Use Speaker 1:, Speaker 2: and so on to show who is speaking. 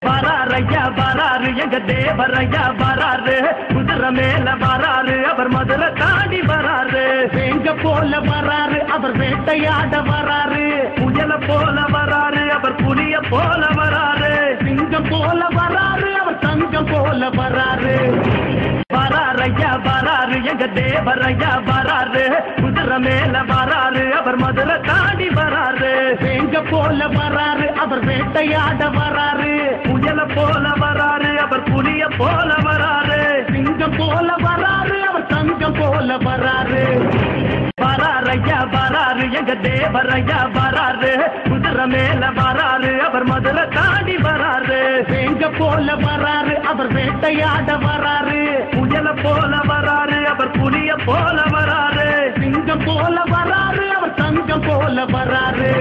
Speaker 1: வராரையா வராரு எங்க தேவரையா வராரு குதிரை மேல வராரு அவர் மதுரை தாண்டி வராரு வேங்க போல வராரு அவர் வேட்டையாட வராரு புயல போல வராரு அவர் புலிய போல வராரு சிங்கம் போல வராரு அவர் தங்கம் போல வராரு வராரையா வராரு எங்க தேவரையா வராரு குதிரை மேல வராரு அவர் மதுரை தாண்டி வராரு வேங்க போல வராரு அவர் வேட்டையாட வராரு புயல போல வராரு அவர் புலிய போல வராரு சிங்கம் போல வராரு அவர் தங்கம் போல வராரு வராரையா வராரு எங்க தேவரையா வராரு குதிரை மேல வராரு அவர் மதுரை தாண்டி வராரு வேங்க போல வராரு அவர் வேட்டையாட வராரு புயல போல வராரு அவர் புலிய போல வராரு சிங்கம் போல வராரு அவர் தங்கம் போல வராரு